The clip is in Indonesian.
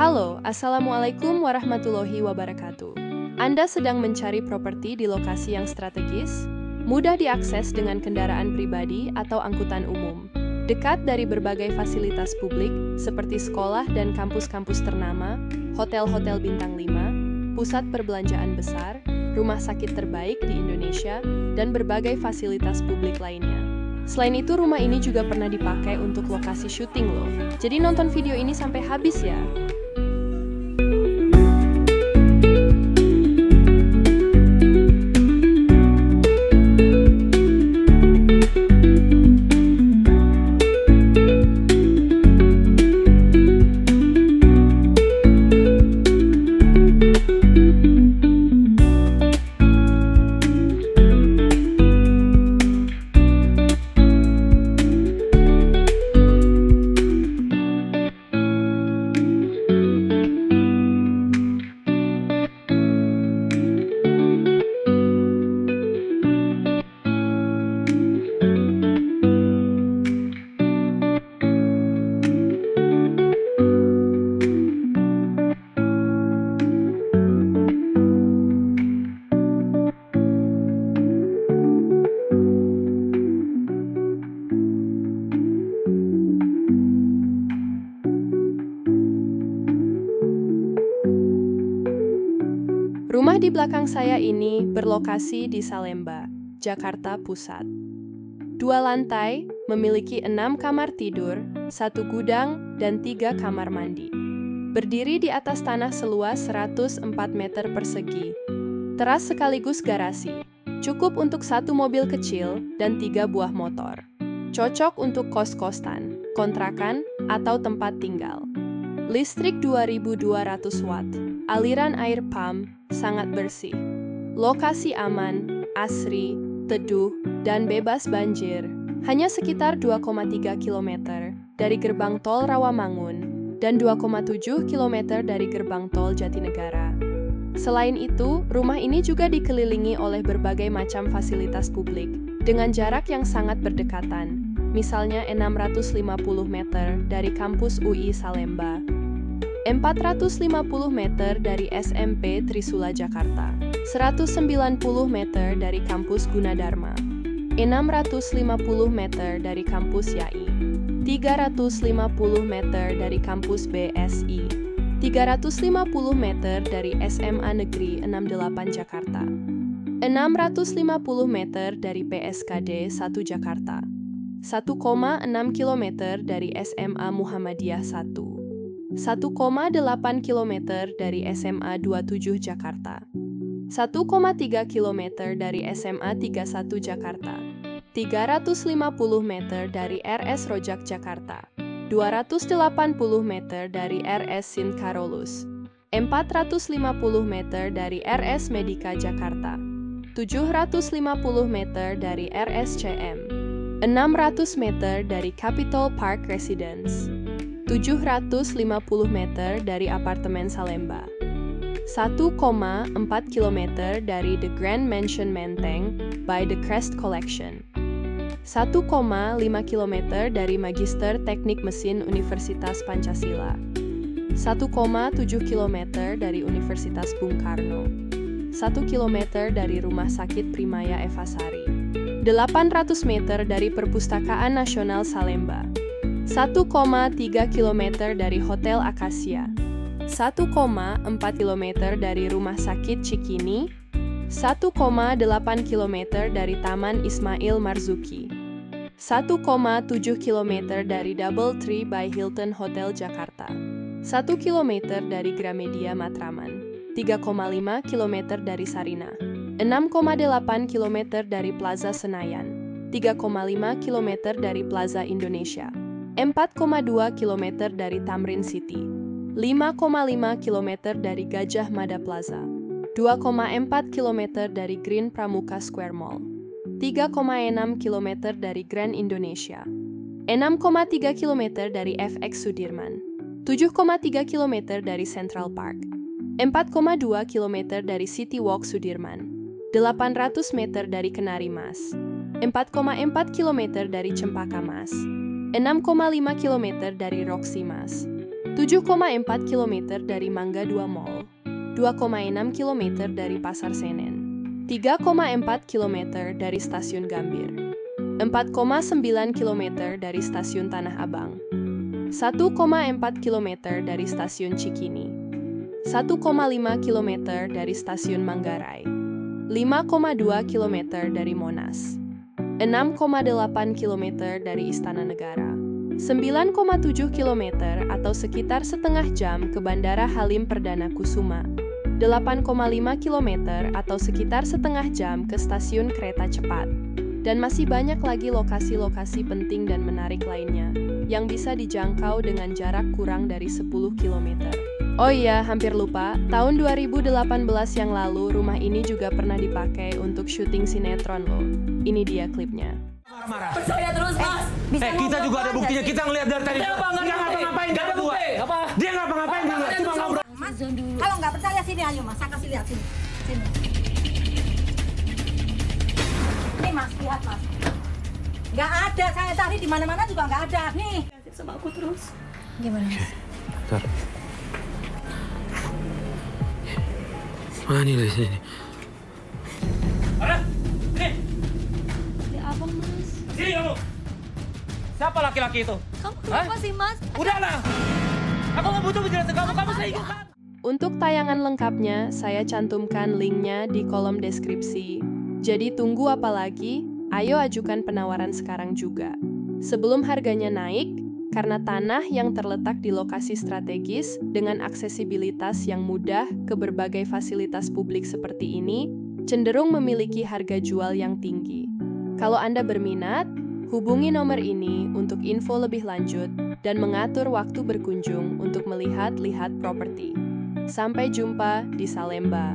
Halo, Assalamualaikum warahmatullahi wabarakatuh. Anda sedang mencari properti di lokasi yang strategis, mudah diakses dengan kendaraan pribadi atau angkutan umum, dekat dari berbagai fasilitas publik seperti sekolah dan kampus-kampus ternama, hotel-hotel bintang 5, pusat perbelanjaan besar, rumah sakit terbaik di Indonesia, dan berbagai fasilitas publik lainnya. Selain itu, rumah ini juga pernah dipakai untuk lokasi syuting loh. Jadi nonton video ini sampai habis ya. Rumah di belakang saya ini berlokasi di Salemba, Jakarta Pusat. 2 lantai, memiliki 6 kamar tidur, 1 gudang, dan 3 kamar mandi. Berdiri di atas tanah seluas 104 meter persegi. Teras sekaligus garasi, cukup untuk 1 mobil kecil dan 3 buah motor. Cocok untuk kos-kosan, kontrakan, atau tempat tinggal. Listrik 2200 watt, aliran air pump, sangat bersih. Lokasi aman, asri, teduh, dan bebas banjir. Hanya sekitar 2,3 km dari gerbang tol Rawamangun dan 2,7 km dari gerbang tol Jatinegara. Selain itu, rumah ini juga dikelilingi oleh berbagai macam fasilitas publik dengan jarak yang sangat berdekatan. Misalnya 650 meter dari kampus UI Salemba, 450 meter dari SMP Trisula Jakarta, 190 meter dari kampus Gunadarma, 650 meter dari kampus YAI, 350 meter dari kampus BSI, 350 meter dari SMA Negeri 68 Jakarta, 650 meter dari PSKD 1 Jakarta, 1,6 km dari SMA Muhammadiyah 1, 1,8 km dari SMA 27 Jakarta, 1,3 km dari SMA 31 Jakarta, 350 meter dari RS Rojak Jakarta, 280 meter dari RS Sin Karolus, 450 meter dari RS Medika Jakarta, 750 meter dari RSCM, 600 meter dari Capitol Park Residence, 750 meter dari apartemen Salemba, 1,4 km dari The Grand Mansion Menteng by The Crest Collection, 1,5 km dari Magister Teknik Mesin Universitas Pancasila, 1,7 km dari Universitas Bung Karno, 1 km dari Rumah Sakit Primaya Evasari, 800 meter dari Perpustakaan Nasional Salemba, 1,3 km dari Hotel Akasia, 1,4 km dari Rumah Sakit Cikini, 1,8 km dari Taman Ismail Marzuki, 1,7 km dari Double Tree by Hilton Hotel Jakarta, 1 km dari Gramedia Matraman, 3,5 km dari Sarina, 6,8 km dari Plaza Senayan, 3,5 km dari Plaza Indonesia, 4,2 km dari Tamrin City, 5,5 km dari Gajah Mada Plaza, 2,4 km dari Green Pramuka Square Mall, 3,6 km dari Grand Indonesia, 6,3 km dari FX Sudirman, 7,3 km dari Central Park, 4,2 km dari City Walk Sudirman, 800 meter dari Kenari Mas, 4,4 km dari Cempaka Mas, 6,5 km dari Roxy Mas, 7,4 km dari Mangga 2 Mall, 2,6 km dari Pasar Senen, 3,4 km dari Stasiun Gambir, 4,9 km dari Stasiun Tanah Abang, 1,4 km dari Stasiun Cikini, 1,5 km dari Stasiun Manggarai, 5,2 km dari Monas, 6,8 km dari Istana Negara, 9,7 km atau sekitar setengah jam ke Bandara Halim Perdana Kusuma, 8,5 km atau sekitar setengah jam ke stasiun kereta cepat, dan masih banyak lagi lokasi-lokasi penting dan menarik lainnya yang bisa dijangkau dengan jarak kurang dari 10 km. Oh iya, hampir lupa, tahun 2018 yang lalu rumah ini juga pernah dipakai untuk syuting sinetron loh. Ini dia klipnya. Marah. Percaya terus, Mas. Kita juga ada buktinya. Kita ngeliat dari tadi. Dia ngapa-ngapain. Dia berdua. Dia ngapa-ngapain berdua. Cuma ngobrol. Mas, kalau nggak percaya sini ayo Mas, saya kasih lihat sini. Sini. Nih Mas, lihat Mas. Nggak ada, saya cari di mana-mana juga nggak ada. Nih. Sama aku terus. Gimana Mas? Bentar. Mana nih dari sini? Ada? Sini. Di abang, Mas. Sini kamu. Siapa laki-laki itu? Kamu kenapa sih, Mas? Udahlah. Aku nggak butuh penjelasan kamu. Kamu selingkuh kan? Untuk tayangan lengkapnya, saya cantumkan linknya di kolom deskripsi. Jadi tunggu apa lagi? Ayo ajukan penawaran sekarang juga. Sebelum harganya naik, karena tanah yang terletak di lokasi strategis dengan aksesibilitas yang mudah ke berbagai fasilitas publik seperti ini, cenderung memiliki harga jual yang tinggi. Kalau Anda berminat, hubungi nomor ini untuk info lebih lanjut dan mengatur waktu berkunjung untuk melihat-lihat properti. Sampai jumpa di Salemba.